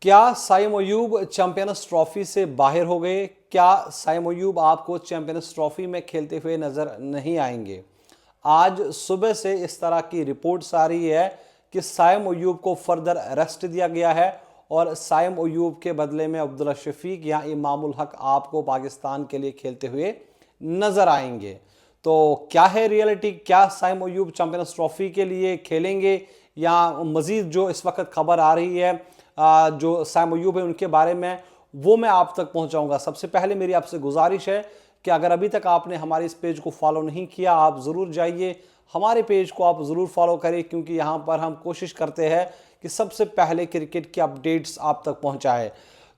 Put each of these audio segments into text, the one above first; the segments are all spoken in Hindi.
क्या साइम अयूब चैंपियंस ट्रॉफी से बाहर हो गए? क्या साइम अयूब आपको चैंपियंस ट्रॉफी में खेलते हुए नजर नहीं आएंगे? आज सुबह से इस तरह की रिपोर्ट्स आ रही है कि साइम अयूब को फर्दर अरेस्ट दिया गया है और साइम अयूब के बदले में अब्दुल्ला शफीक या इमामुल हक आपको पाकिस्तान के लिए खेलते हुए नजर आएंगे। तो क्या है रियलिटी? क्या साइम अयूब चैंपियंस ट्रॉफी के लिए खेलेंगे या मजीद जो इस वक्त खबर आ रही है जो साइम अयूब है उनके बारे में, वो मैं आप तक पहुंचाऊंगा। सबसे पहले मेरी आपसे गुजारिश है कि अगर अभी तक आपने हमारे इस पेज को फॉलो नहीं किया, आप ज़रूर जाइए, हमारे पेज को आप ज़रूर फॉलो करें, क्योंकि यहाँ पर हम कोशिश करते हैं कि सबसे पहले क्रिकेट की अपडेट्स आप तक पहुँचाए।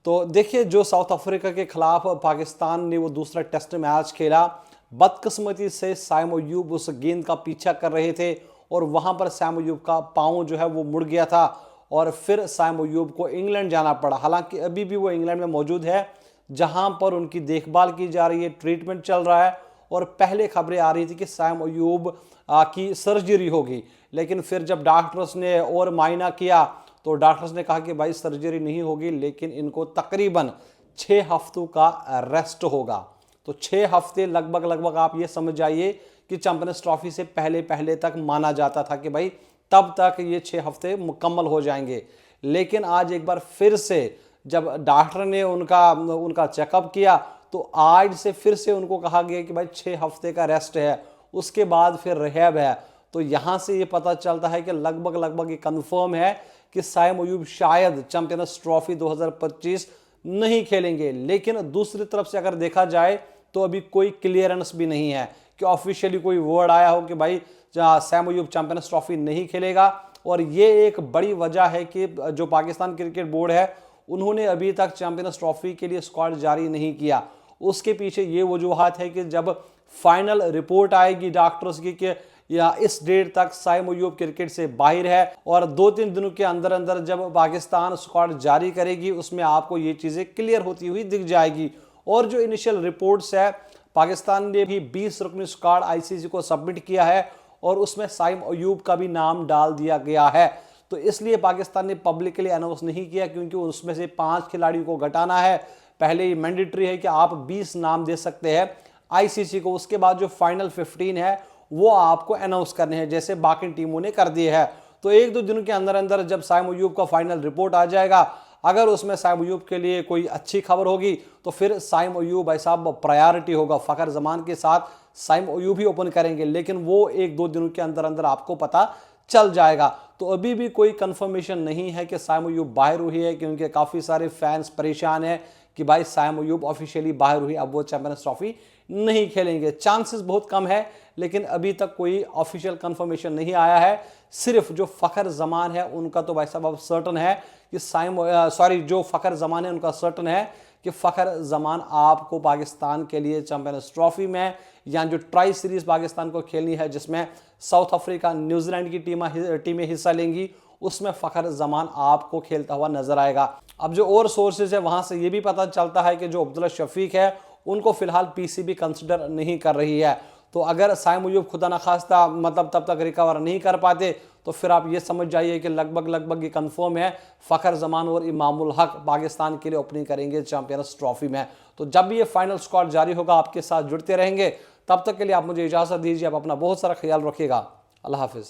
तो देखिए, जो साउथ अफ्रीका के खिलाफ पाकिस्तान ने वो दूसरा टेस्ट मैच खेला, बदकिस्मती से साइम अयूब उस गेंद का पीछा कर रहे थे और वहाँ पर साइम अयूब का पाँव जो है वो मुड़ गया था और फिर साइम अयूब को इंग्लैंड जाना पड़ा। हालांकि अभी भी वो इंग्लैंड में मौजूद है, जहां पर उनकी देखभाल की जा रही है, ट्रीटमेंट चल रहा है। और पहले खबरें आ रही थी कि साइम अयूब की सर्जरी होगी, लेकिन फिर जब डॉक्टर्स ने और मायना किया तो डॉक्टर्स ने कहा कि भाई सर्जरी नहीं होगी, लेकिन इनको तकरीबन 6 हफ्तों का रेस्ट होगा। तो 6 हफ्ते लगभग लगभग आप ये समझ जाइए कि चैंपियंस ट्रॉफी से पहले पहले तक माना जाता था कि भाई तब तक ये 6 हफ्ते मुकम्मल हो जाएंगे। लेकिन आज एक बार फिर से जब डॉक्टर ने उनका चेकअप किया तो आज से फिर से उनको कहा गया कि भाई 6 हफ्ते का रेस्ट है, उसके बाद फिर रिहैब है। तो यहाँ से ये पता चलता है कि लगभग लगभग ये कंफर्म है कि साइम अयूब शायद चैंपियंस ट्रॉफी 2025 नहीं खेलेंगे। लेकिन दूसरी तरफ से अगर देखा जाए तो अभी कोई क्लियरेंस भी नहीं है कि ऑफिशियली कोई वर्ड आया हो कि भाई साइम अयूब चैंपियंस ट्रॉफी नहीं खेलेगा। और ये एक बड़ी वजह है कि जो पाकिस्तान क्रिकेट बोर्ड है उन्होंने अभी तक चैंपियंस ट्रॉफी के लिए स्क्वाड जारी नहीं किया। उसके पीछे ये वजूहत है कि जब फाइनल रिपोर्ट आएगी डॉक्टर्स की कि या इस डेट तक साइम अयूब क्रिकेट से बाहर है और 2-3 दिनों के अंदर अंदर जब पाकिस्तान स्क्वाड जारी करेगी उसमें आपको ये चीज़ें क्लियर होती हुई दिख जाएगी। और जो इनिशियल रिपोर्ट्स है, पाकिस्तान ने भी 20 रुकनी स्क्वाड आईसीसी को सबमिट किया है और उसमें साइम अयूब का भी नाम डाल दिया गया है। तो इसलिए पाकिस्तान ने पब्लिकली अनाउंस नहीं किया, क्योंकि उसमें से 5 खिलाड़ियों को घटाना है। पहले ही मैंडेटरी है कि आप 20 नाम दे सकते हैं आईसीसी को, उसके बाद जो फाइनल 15 है वो आपको अनाउंस करने हैं, जैसे बाकी टीमों ने कर दिए है। तो 1-2 दिनों के अंदर अंदर जब साइम अयूब का फाइनल रिपोर्ट आ जाएगा, अगर उसमें साइम अयूब के लिए कोई अच्छी खबर होगी तो फिर साइम अयूब भाई साहब प्रायोरिटी होगा, फ़खर जमान के साथ साइम अयूब ही ओपन करेंगे। लेकिन वो 1-2 दिनों के अंदर अंदर आपको पता चल जाएगा। तो अभी भी कोई कंफर्मेशन नहीं है कि साइम अयूब बाहर हुई है, क्योंकि काफ़ी सारे फैंस परेशान हैं कि भाई साइम अयूब ऑफिशियली बाहर हुई, अब वो चैंपियंस ट्रॉफी नहीं खेलेंगे। चांसेस बहुत कम है, लेकिन अभी तक कोई ऑफिशियल कंफर्मेशन नहीं आया है। सिर्फ जो फ़खर जमान है उनका तो भाई साहब अब सर्टन है कि जो फ़खर जमान है उनका सर्टन है कि फ़खर जमान आपको पाकिस्तान के लिए चैंपियंस ट्रॉफी में या जो ट्राई सीरीज पाकिस्तान को खेलनी है, जिसमें साउथ अफ्रीका न्यूजीलैंड की टीमें हिस्सा लेंगी, उसमें फ़खर जमान आपको खेलता हुआ नजर आएगा। अब जो और सोर्सेज है वहां से ये भी पता चलता है कि जो अब्दुल्ला शफीक है उनको फिलहाल पीसीबी कंसिडर नहीं कर रही है। तो अगर साइम अयूब खुदा न खास्ता मतलब तब तक रिकवर नहीं कर पाते तो फिर आप ये समझ जाइए कि लगभग लगभग ये कंफर्म है फ़खर जमान और इमामुल हक पाकिस्तान के लिए ओपनिंग करेंगे चैंपियंस ट्रॉफी में। तो जब भी ये फाइनल स्क्वाड जारी होगा आपके साथ जुड़ते रहेंगे। तब तक के लिए आप मुझे इजाज़त दीजिए। आप अपना बहुत सारा ख्याल रखिएगा। अल्लाह हाफिज़।